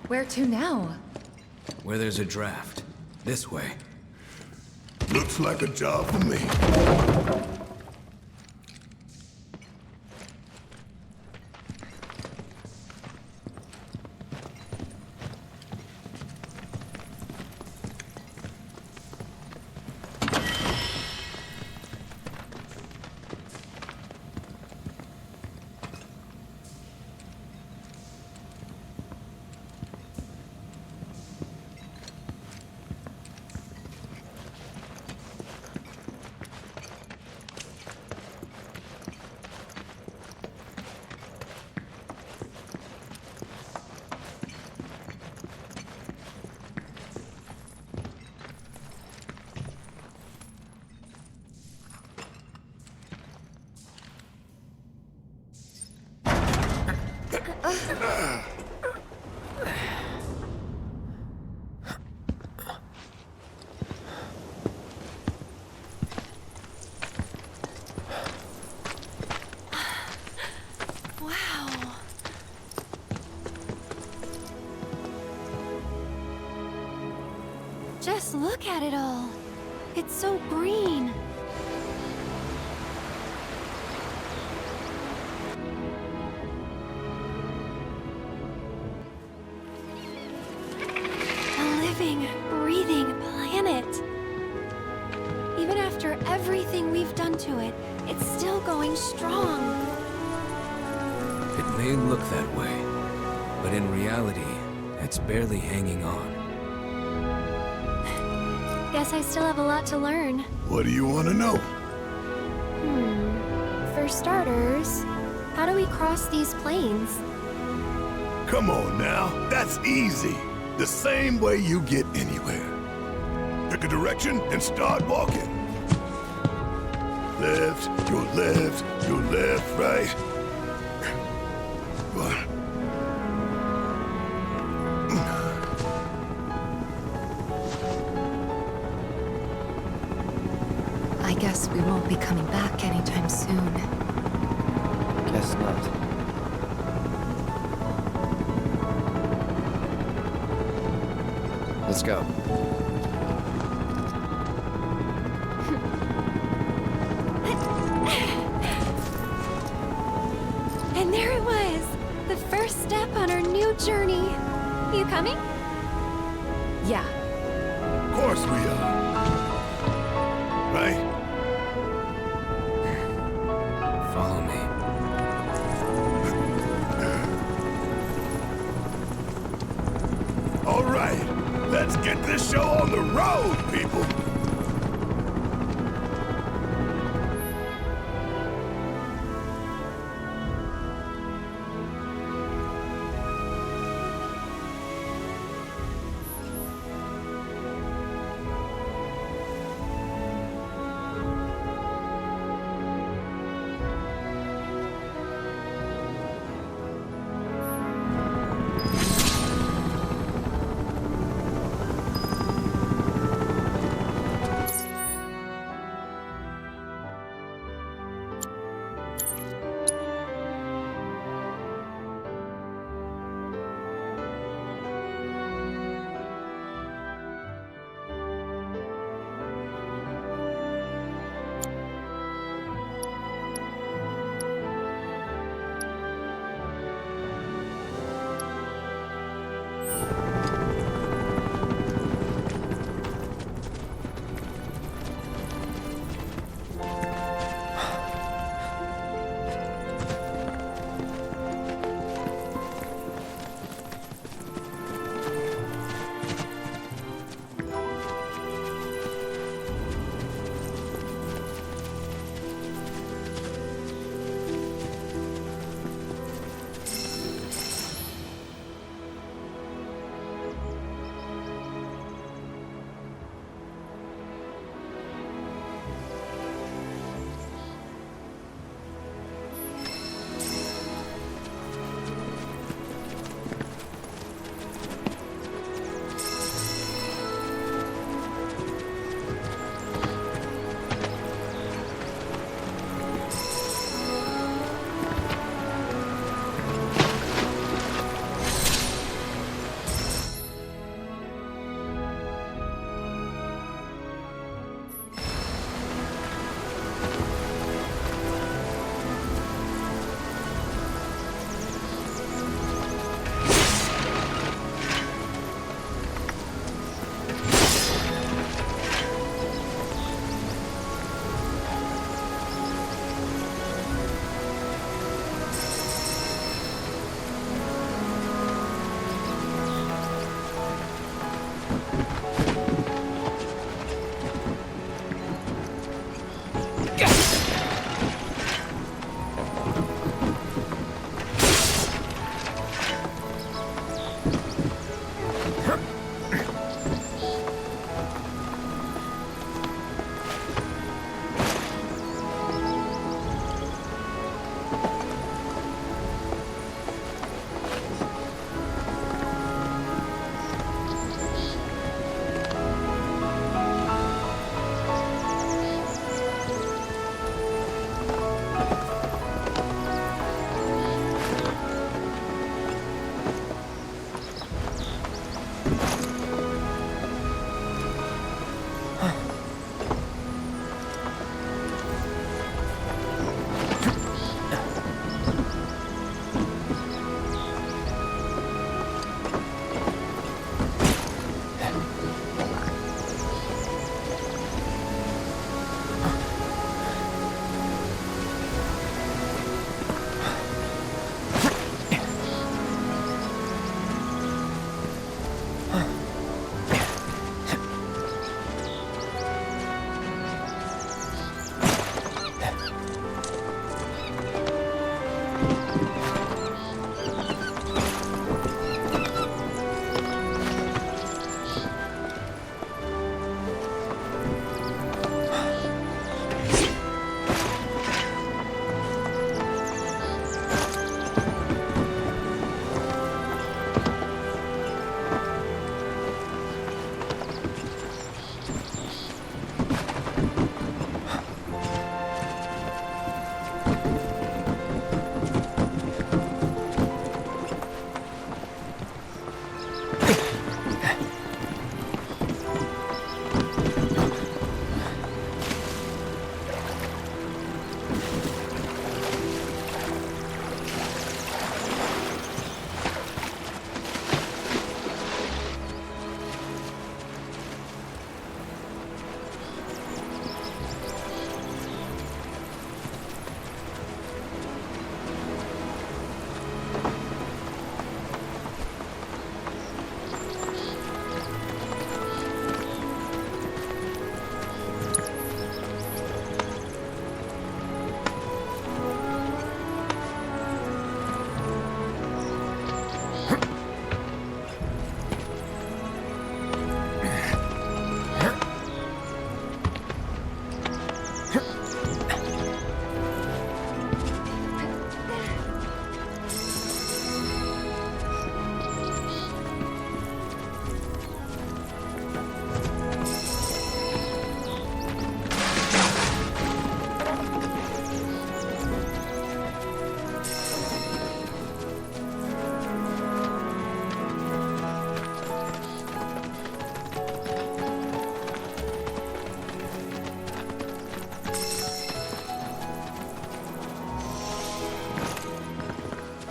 Where to now? Where there's a draft. This way. Looks like a job for me. Wow. Just look at it all. It's so green. Breathing planet. Even after everything we've done to it, it's still going strong. It may look that way, but in reality, it's barely hanging on. Guess I still have a lot to learn. What do you want to know? For starters, how do we cross these plains? Come on now, that's easy. The same way you get anywhere. Pick a direction and start walking. Left, your left, your left, right. What? I guess we won't be coming back anytime soon. Guess not. Let's go. And there it was! The first step on our new journey. You coming? Yeah. Of course we are. Right? Follow me. All right, let's get this show on the road, people.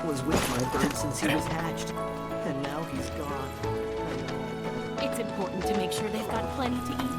Was with my bird since he was hatched, and now he's gone. It's important to make sure they've got plenty to eat.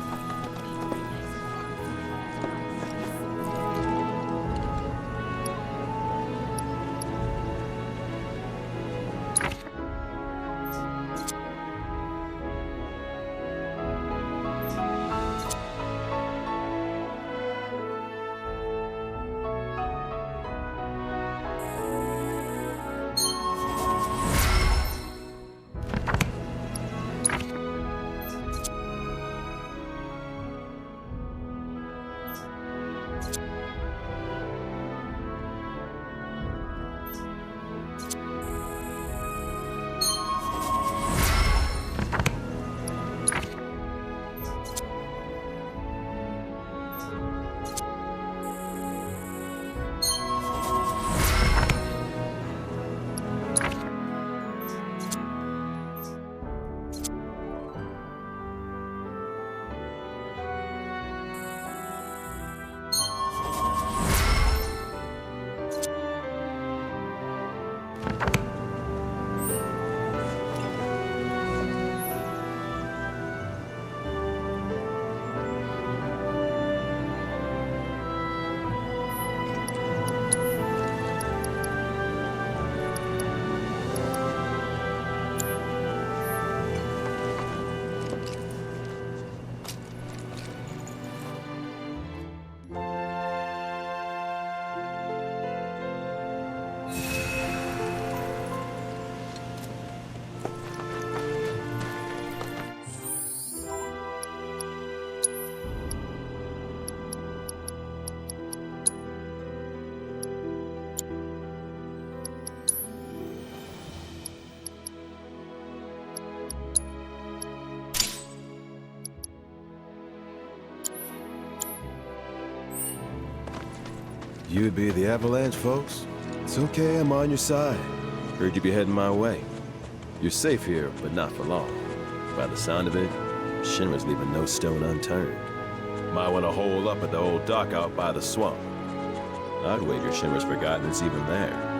You'd be the Avalanche, folks? It's okay, I'm on your side. Heard you'd be heading my way. You're safe here, but not for long. By the sound of it, Shinra's leaving no stone unturned. Might want to hole up at the old dock out by the swamp. I'd wager Shinra's forgotten it's even there.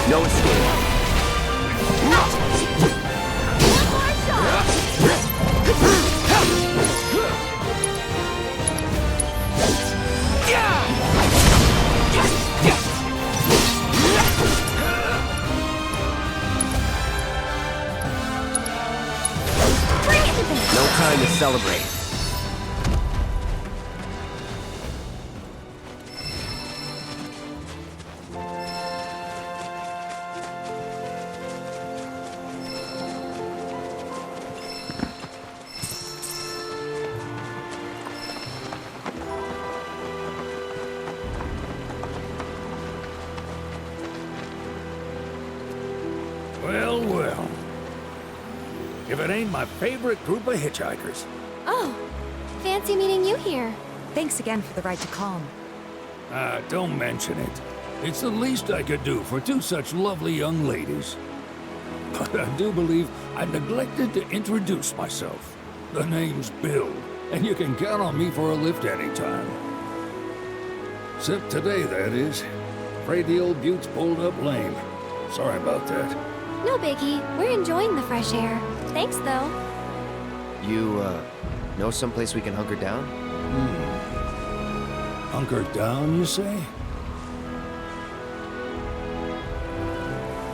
No escape. No time to celebrate. Well, well. If it ain't my favorite group of hitchhikers. Oh, fancy meeting you here. Thanks again for the ride to Calm. Don't mention it. It's the least I could do for two such lovely young ladies. But I do believe I neglected to introduce myself. The name's Bill, and you can count on me for a lift anytime. Except today, that is. Afraid the old bute's pulled up lame. Sorry about that. No biggie. We're enjoying the fresh air. Thanks, though. You, know someplace we can hunker down? Hunker down, you say?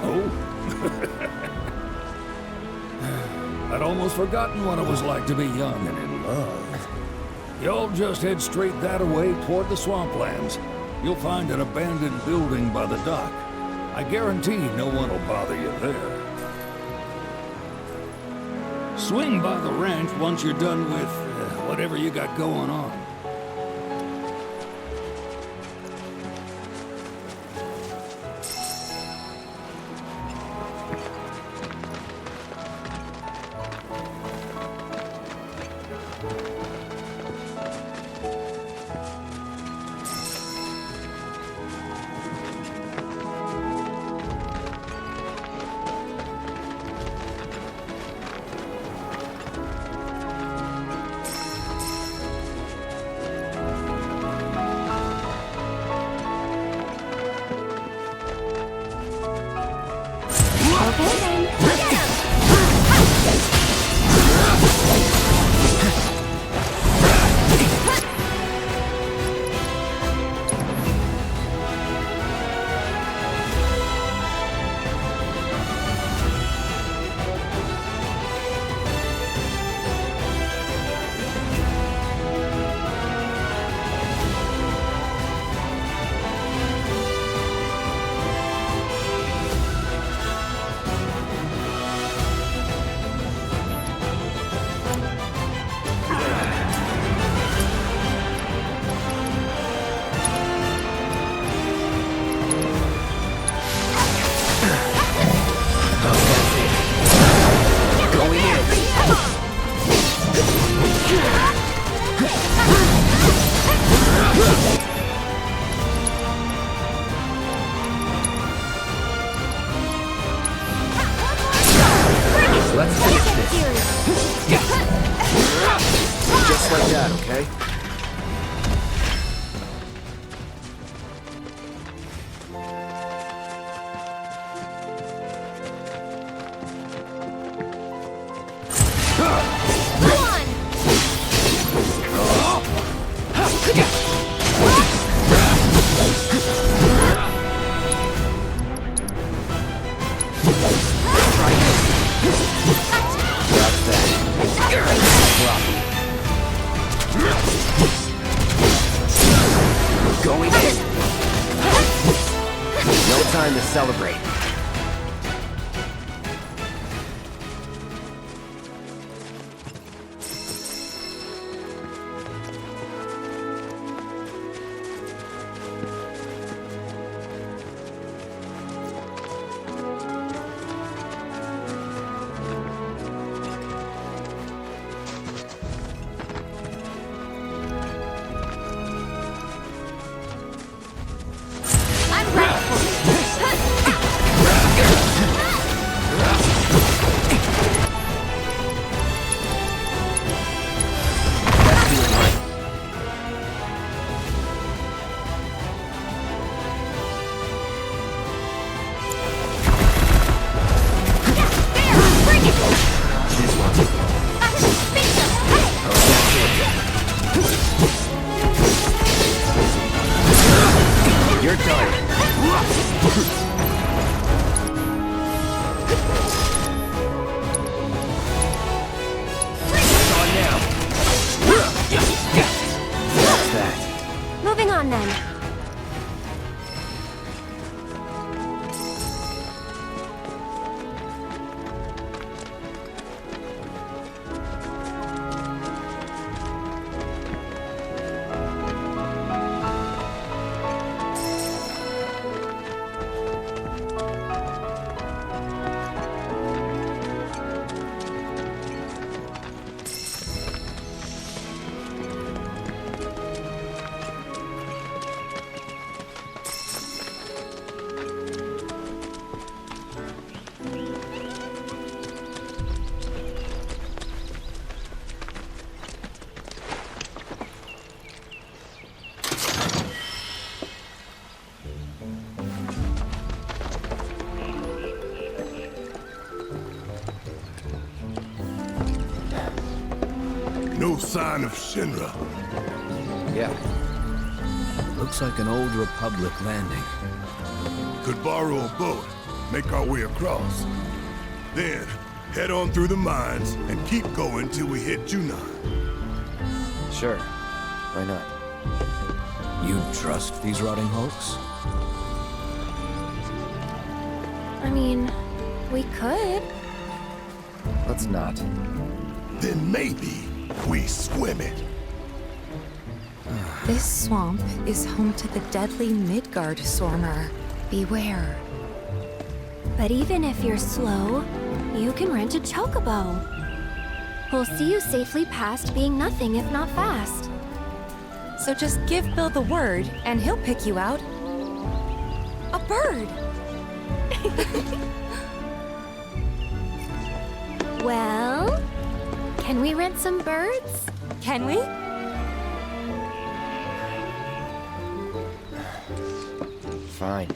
Oh? I'd almost forgotten what it was like to be young and in love. Y'all just head straight that-a-way toward the swamplands. You'll find an abandoned building by the dock. I guarantee no one will bother you there. Swing by the ranch once you're done with whatever you got going on. Just like that, okay? Going in. No time to celebrate. no sign of Shinra. Yeah. Looks like an old Republic landing. Could borrow a boat, make our way across. Then, head on through the mines and keep going till we hit Junon. Sure. Why not? You trust these rotting hulks? I mean, we could. Let's not. Then maybe we swim it. This swamp is home to the deadly Midgar Stormer. Beware. But even if you're slow, you can rent a Chocobo. We'll see you safely past being nothing if not fast. So just give Bill the word, and he'll pick you out. A bird! Well, can we rent some birds? Can we? Fine.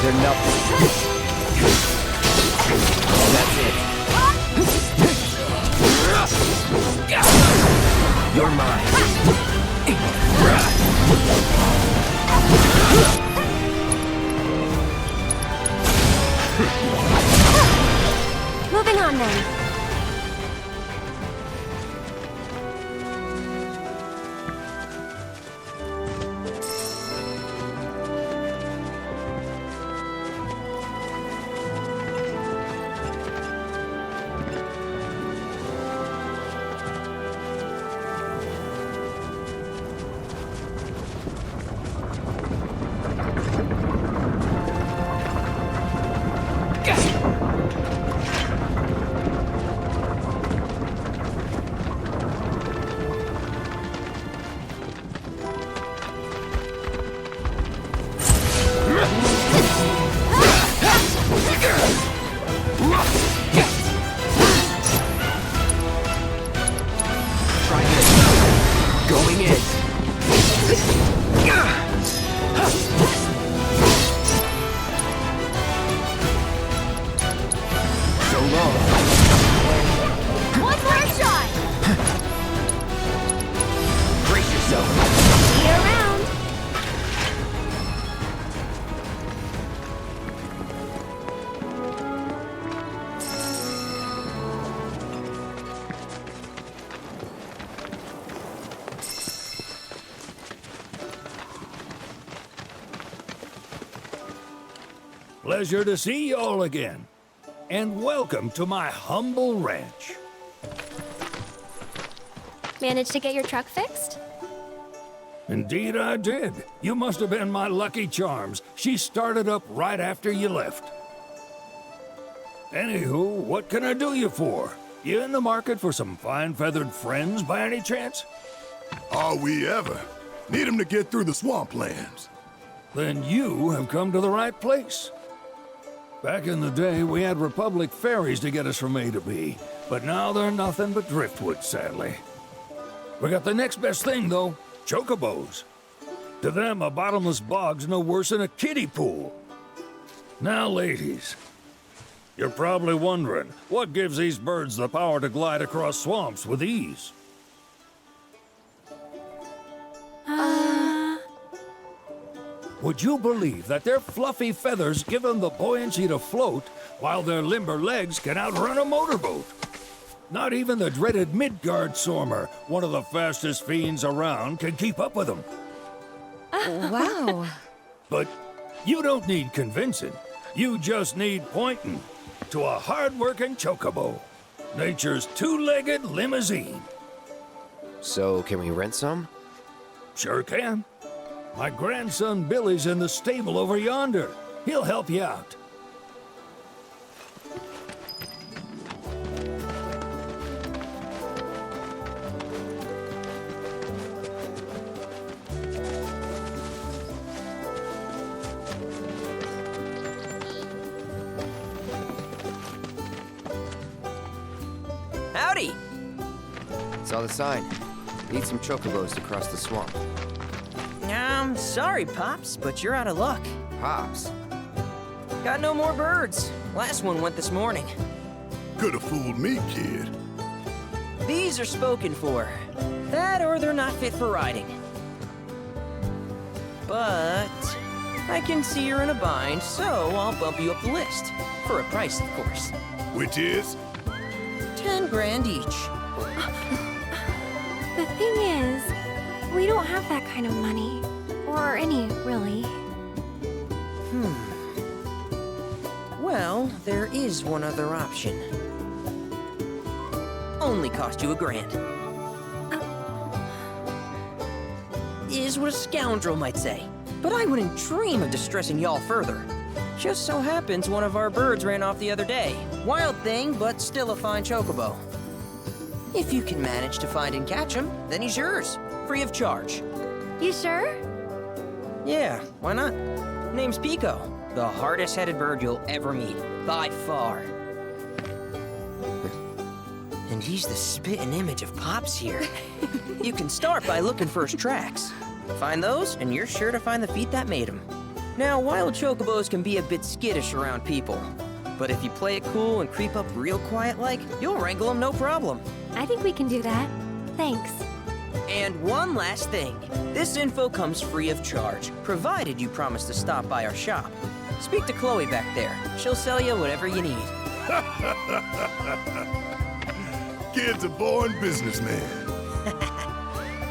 They're nothing. That's it. You're mine. Moving on then. Pleasure to see y'all again. And welcome to my humble ranch. Managed to get your truck fixed? Indeed I did. You must have been my lucky charms. She started up right after you left. Anywho, what can I do you for? You in the market for some fine-feathered friends by any chance? Are we ever? Need him to get through the swamplands. Then you have come to the right place. Back in the day, we had Republic ferries to get us from A to B, but now they're nothing but driftwood, sadly. We got the next best thing, though, Chocobos. To them, a bottomless bog's no worse than a kiddie pool. Now, ladies, you're probably wondering, what gives these birds the power to glide across swamps with ease? Would you believe that their fluffy feathers give them the buoyancy to float, while their limber legs can outrun a motorboat? Not even the dreaded Midgar Sormer, one of the fastest fiends around, can keep up with them. Wow. But you don't need convincing. You just need pointing to a hard-working Chocobo. Nature's two-legged limousine. So, can we rent some? Sure can. My grandson Billy's in the stable over yonder. He'll help you out. Howdy! Saw the sign. Need some chocobos to cross the swamp. I'm sorry, Pops, but you're out of luck. Pops. Got no more birds. Last one went this morning. Could have fooled me, kid. These are spoken for. That or they're not fit for riding. But I can see you're in a bind, so I'll bump you up the list. For a price, of course. Which is? 10 grand each. The thing is, we don't have that kind of money. Or any, really. Well, there is one other option. Only cost you $1,000. Is what a scoundrel might say. But I wouldn't dream of distressing y'all further. Just so happens one of our birds ran off the other day. Wild thing, but still a fine chocobo. If you can manage to find and catch him, then he's yours. Free of charge. You sure? Yeah, why not? Name's Pico, the hardest-headed bird you'll ever meet, by far. And he's the spitting image of Pops here. You can start by looking for his tracks. Find those, and you're sure to find the feet that made him. Now, wild chocobos can be a bit skittish around people, but if you play it cool and creep up real quiet-like, you'll wrangle them no problem. I think we can do that. Thanks. And one last thing. This info comes free of charge, provided you promise to stop by our shop. Speak to Chloe back there. She'll sell you whatever you need. Kid's a born businessman.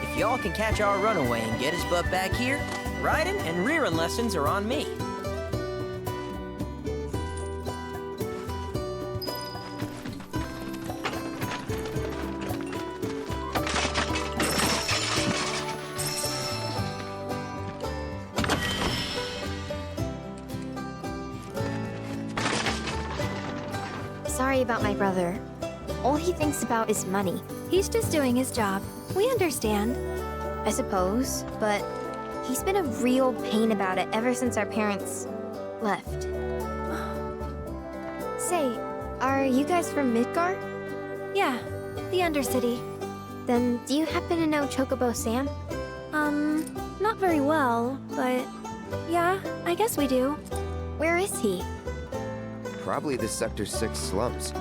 If y'all can catch our runaway and get his butt back here, riding and rearing lessons are on me. Sorry about my brother. All he thinks about is money. He's just doing his job. We understand. I suppose, but he's been a real pain about it ever since our parents left. Say, are you guys from Midgar? Yeah, the Undercity. Then do you happen to know Chocobo Sam? Not very well, but yeah, I guess we do. Where is he? Probably the Sector 6 slums.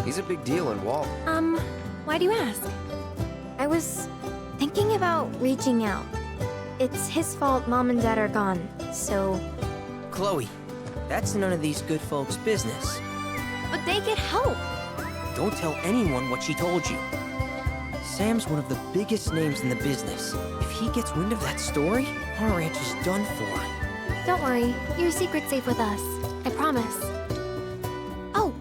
He's a big deal in Wall. Why do you ask? I was thinking about reaching out. It's his fault Mom and Dad are gone, so... Chloe, that's none of these good folks' business. But they get help! Don't tell anyone what she told you. Sam's one of the biggest names in the business. If he gets wind of that story, our ranch is done for. Don't worry, your secret's safe with us. I promise. Oh,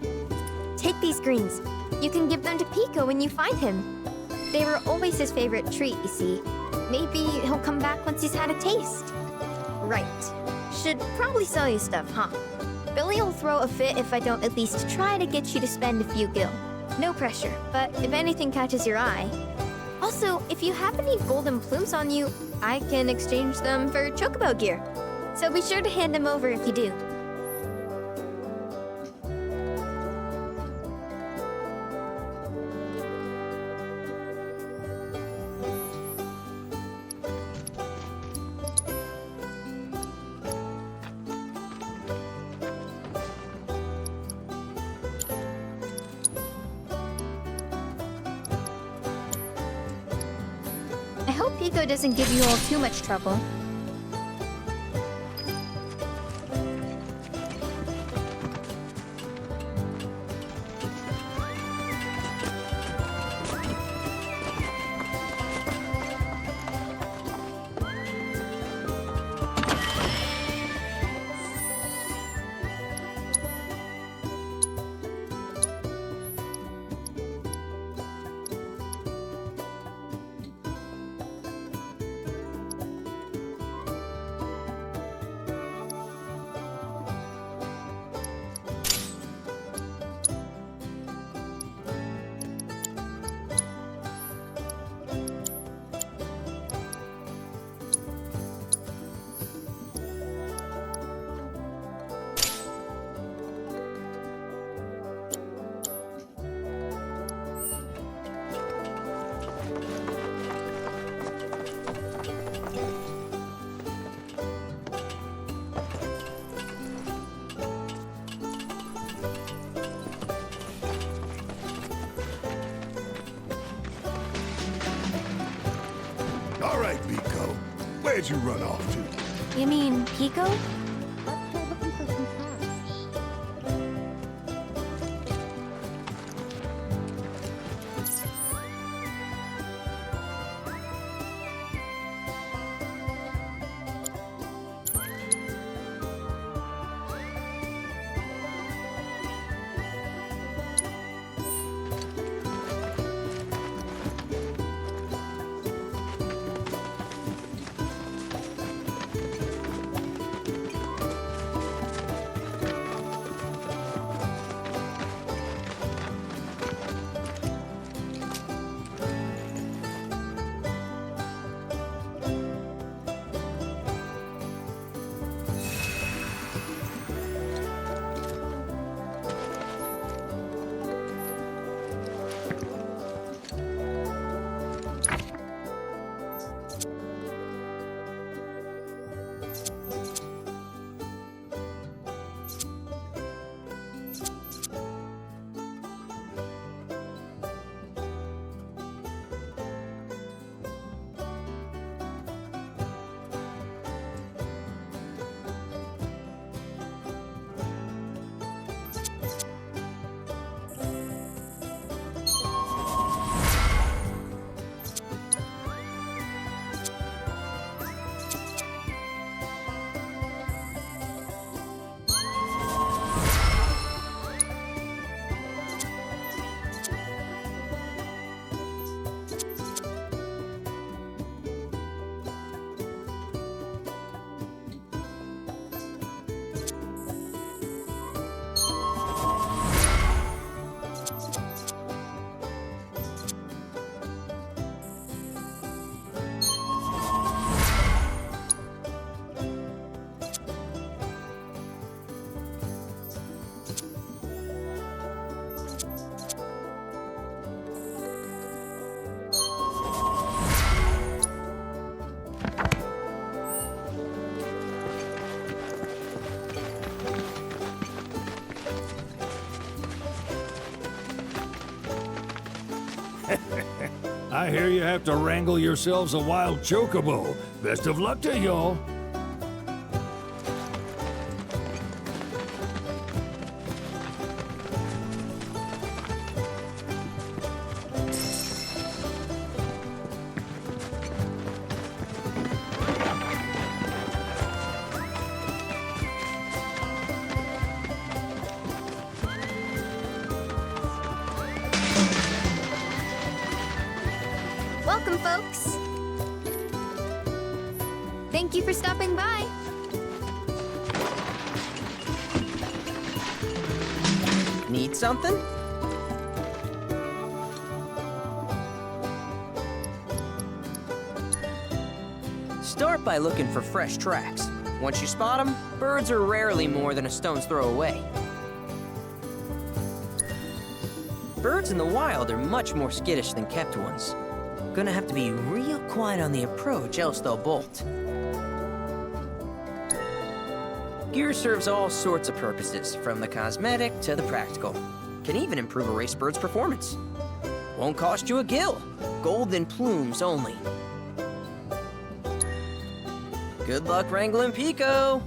take these greens. You can give them to Pico when you find him. They were always his favorite treat, you see. Maybe he'll come back once he's had a taste. Right. Should probably sell you stuff, huh? Billy'll throw a fit if I don't at least try to get you to spend a few gil. No pressure, but if anything catches your eye. Also, if you have any golden plumes on you, I can exchange them for Chocobo gear. So be sure to hand them over if you do. I hope Pico doesn't give you all too much trouble. All right, Pico. Where'd you run off to? You mean Pico? I hear you have to wrangle yourselves a wild chocobo. Best of luck to y'all. folks. Thank you for stopping by. Need something? Start by looking for fresh tracks. Once you spot them, birds are rarely more than a stone's throw away. Birds in the wild are much more skittish than kept ones. Gonna have to be real quiet on the approach, else they'll bolt. Gear serves all sorts of purposes, from the cosmetic to the practical. Can even improve a race bird's performance. Won't cost you a gill. Golden plumes only. Good luck wrangling Pico!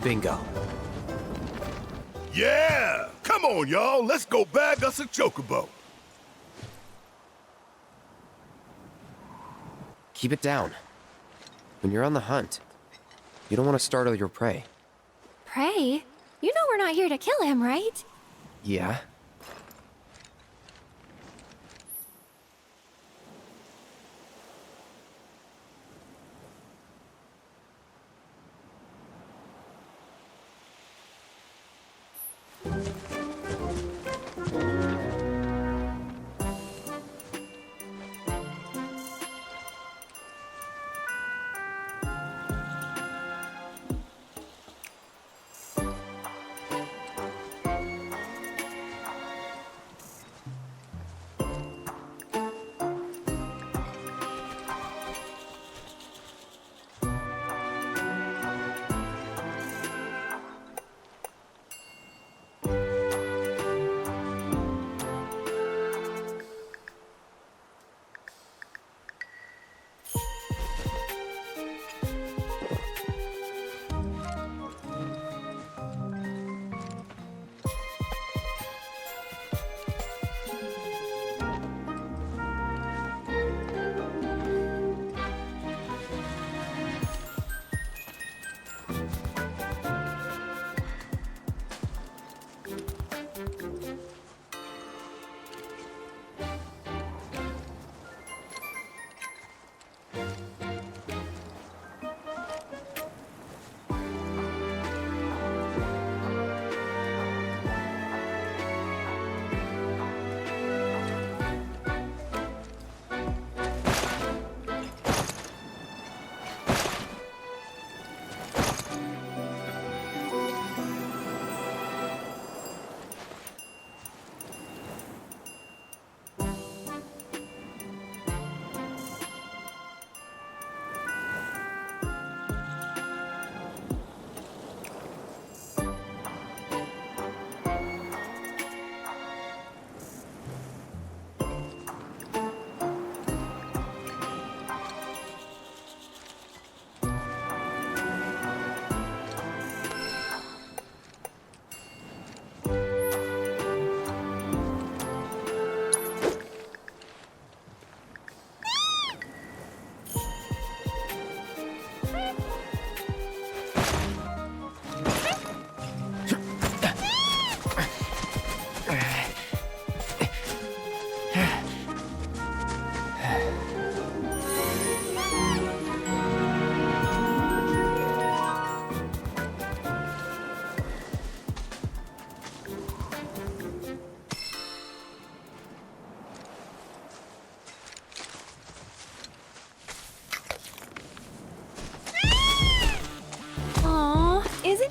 Bingo. Yeah! Come on, y'all. Let's go bag us a Chocobo. Keep it down. When you're on the hunt, you don't want to startle your prey. Pray? You know we're not here to kill him, right? Yeah?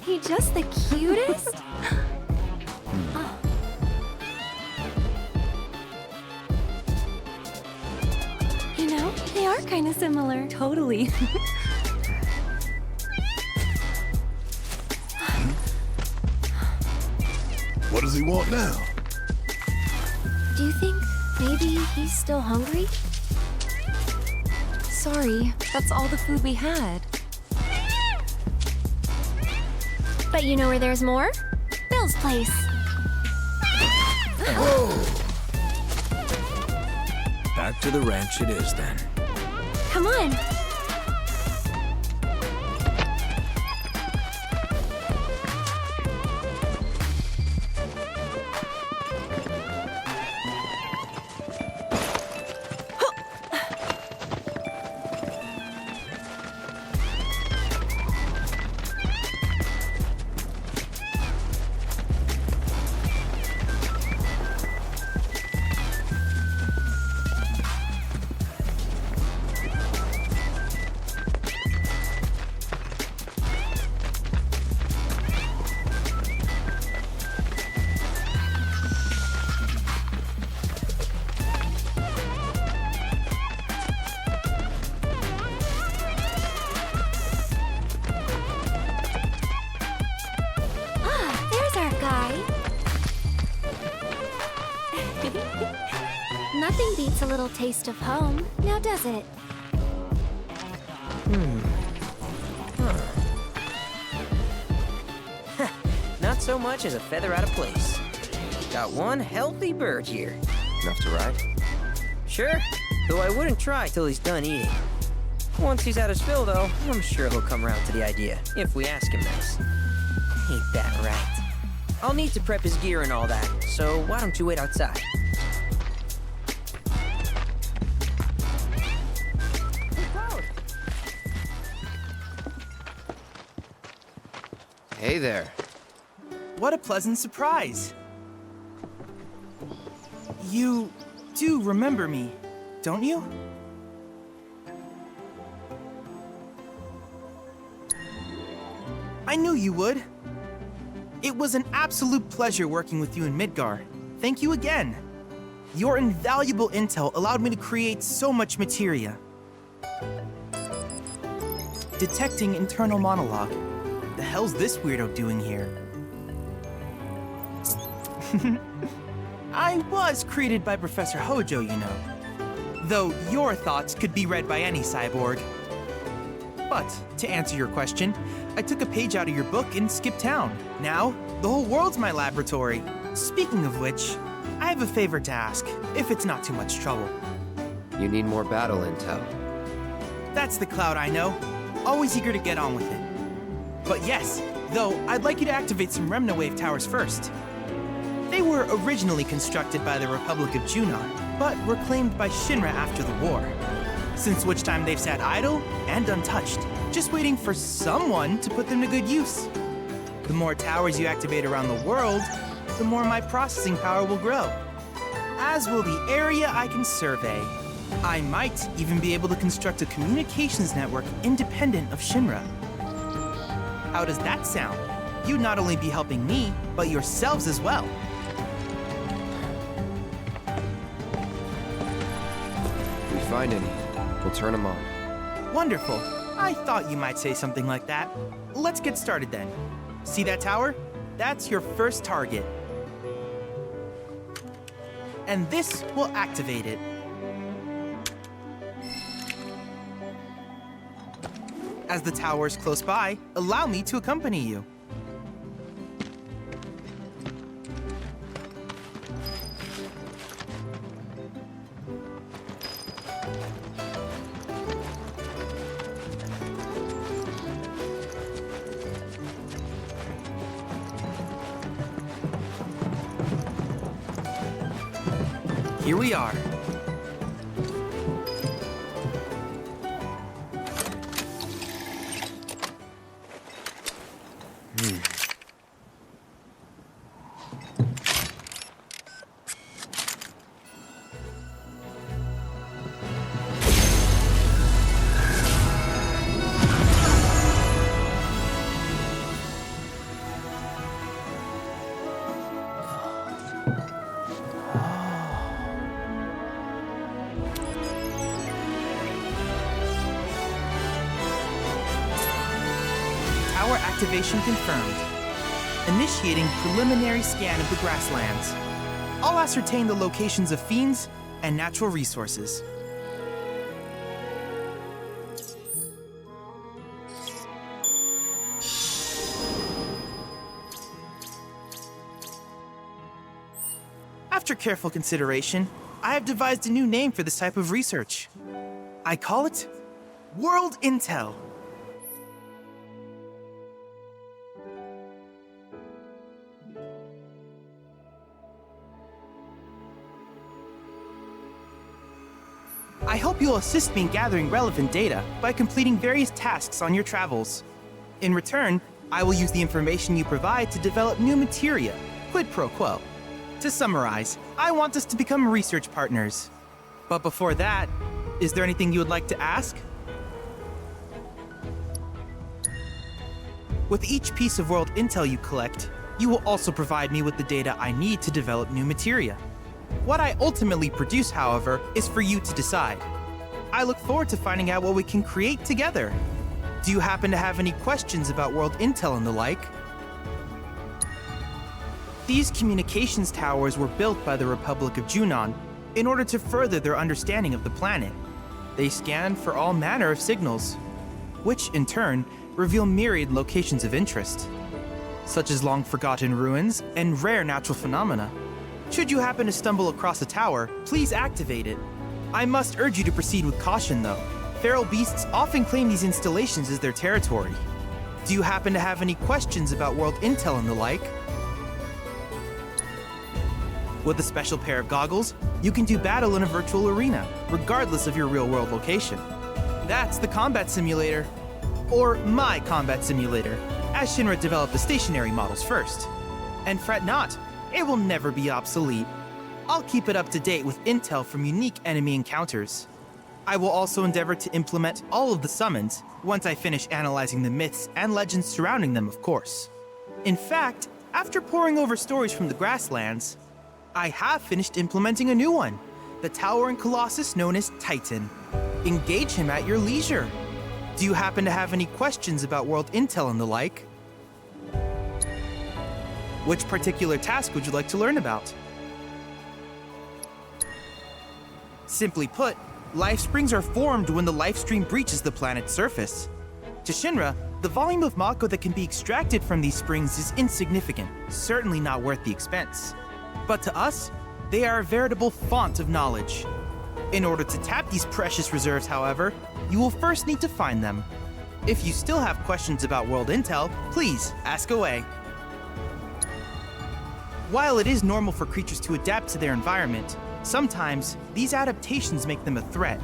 he just the cutest? Oh. You know, they are kind of similar. Totally. What does he want now? Do you think maybe he's still hungry? Sorry, that's all the food we had. But you know where there's more? Bill's place. Back to the ranch it is then. Come on. Nothing beats a little taste of home, now does it? Not so much as a feather out of place. Got one healthy bird here. Enough to ride? Sure, though I wouldn't try till he's done eating. Once he's had his fill, though, I'm sure he'll come around to the idea, if we ask him nice. Ain't that right? I'll need to prep his gear and all that, so why don't you wait outside? Hey there. What a pleasant surprise. You do remember me, don't you? I knew you would. It was an absolute pleasure working with you in Midgar. Thank you again. Your invaluable intel allowed me to create so much materia. Detecting internal monologue. The hell's this weirdo doing here? I was created by Professor Hojo, you know. Though your thoughts could be read by any cyborg. But, to answer your question, I took a page out of your book and skipped town. Now, the whole world's my laboratory. Speaking of which, I have a favor to ask, if it's not too much trouble. You need more battle intel. That's the Cloud I know. Always eager to get on with it. But yes, though, I'd like you to activate some Remna Wave towers first. They were originally constructed by the Republic of Junon, but were claimed by Shinra after the war. Since which time they've sat idle and untouched, just waiting for someone to put them to good use. The more towers you activate around the world, the more my processing power will grow. As will the area I can survey. I might even be able to construct a communications network independent of Shinra. How does that sound? You'd not only be helping me, but yourselves as well. If we find any, we'll turn them on. Wonderful. I thought you might say something like that. Let's get started then. See that tower? That's your first target. And this will activate it. As the tower is close by, allow me to accompany you. Here we are. Activation confirmed. Initiating preliminary scan of the grasslands. I'll ascertain the locations of fiends and natural resources. After careful consideration, I have devised a new name for this type of research. I call it World Intel. I hope you'll assist me in gathering relevant data by completing various tasks on your travels. In return, I will use the information you provide to develop new materia, quid pro quo. To summarize, I want us to become research partners. But before that, is there anything you would like to ask? With each piece of world intel you collect, you will also provide me with the data I need to develop new materia. What I ultimately produce, however, is for you to decide. I look forward to finding out what we can create together. Do you happen to have any questions about world intel and the like? These communications towers were built by the Republic of Junon in order to further their understanding of the planet. They scan for all manner of signals, which in turn reveal myriad locations of interest, such as long-forgotten ruins and rare natural phenomena. Should you happen to stumble across a tower, please activate it. I must urge you to proceed with caution, though. Feral beasts often claim these installations as their territory. Do you happen to have any questions about world intel and the like? With a special pair of goggles, you can do battle in a virtual arena, regardless of your real-world location. That's the combat simulator. Or my combat simulator, as Shinra developed the stationary models first. And fret not, it will never be obsolete. I'll keep it up to date with intel from unique enemy encounters. I will also endeavor to implement all of the summons once I finish analyzing the myths and legends surrounding them, of course. In fact, after poring over stories from the grasslands, I have finished implementing a new one, the towering colossus known as Titan. Engage him at your leisure. Do you happen to have any questions about world intel and the like? Which particular task would you like to learn about? Simply put, life springs are formed when the life stream breaches the planet's surface. To Shinra, the volume of Mako that can be extracted from these springs is insignificant, certainly not worth the expense. But to us, they are a veritable font of knowledge. In order to tap these precious reserves, however, you will first need to find them. If you still have questions about world intel, please ask away. While it is normal for creatures to adapt to their environment, sometimes these adaptations make them a threat.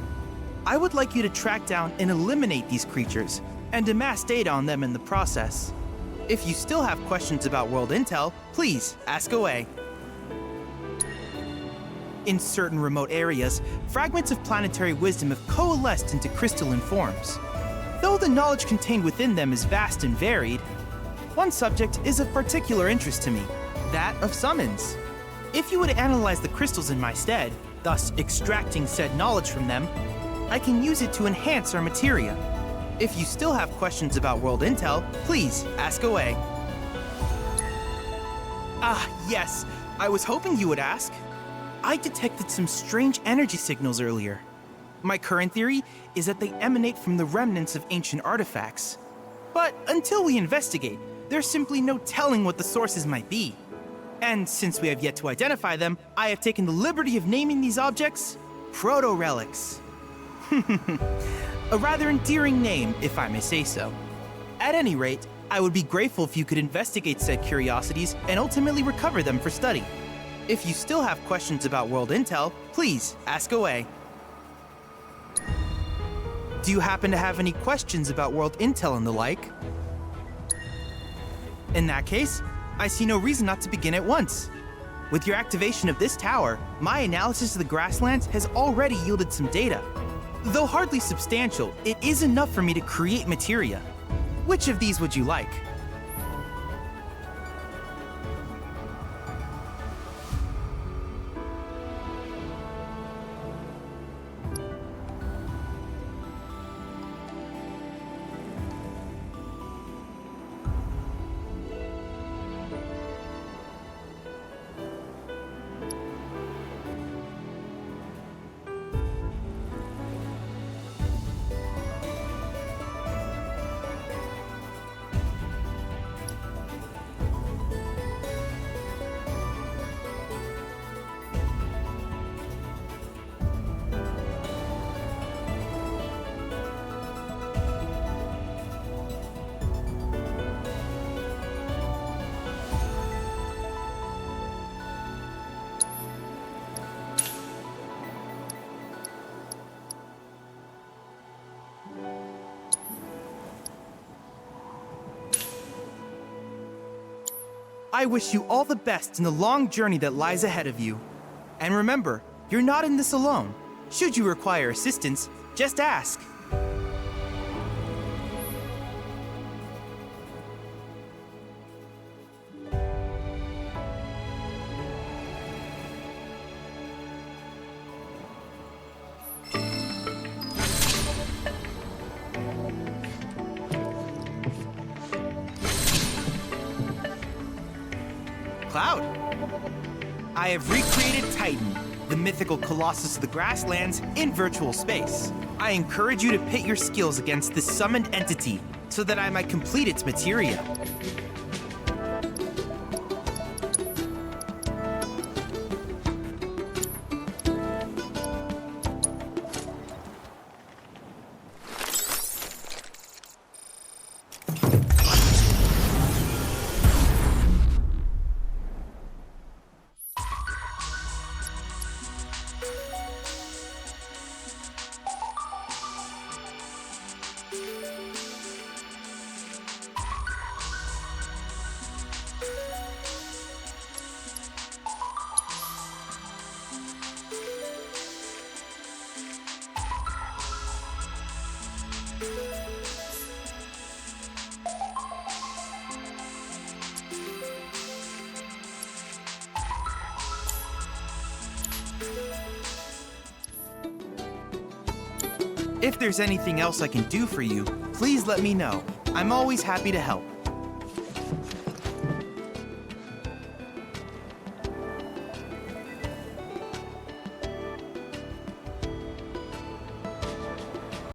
I would like you to track down and eliminate these creatures, and amass data on them in the process. If you still have questions about world intel, please ask away. In certain remote areas, fragments of planetary wisdom have coalesced into crystalline forms. Though the knowledge contained within them is vast and varied, one subject is of particular interest to me, that of summons. If you would analyze the crystals in my stead, thus extracting said knowledge from them, I can use it to enhance our materia. If you still have questions about world intel, please ask away. Ah, yes, I was hoping you would ask. I detected some strange energy signals earlier. My current theory is that they emanate from the remnants of ancient artifacts. But until we investigate, there's simply no telling what the sources might be. And since we have yet to identify them, I have taken the liberty of naming these objects proto-relics. A rather endearing name, if I may say so. At any rate, I would be grateful if you could investigate said curiosities and ultimately recover them for study. If you still have questions about world intel, please ask away. Do you happen to have any questions about world intel and the like? In that case, I see no reason not to begin at once. With your activation of this tower, my analysis of the grasslands has already yielded some data. Though hardly substantial, it is enough for me to create materia. Which of these would you like? I wish you all the best in the long journey that lies ahead of you. And remember, you're not in this alone. Should you require assistance, just ask. Cloud. I have recreated Titan, the mythical colossus of the grasslands, in virtual space. I encourage you to pit your skills against this summoned entity so that I might complete its materia. If there's anything else I can do for you, please let me know. I'm always happy to help.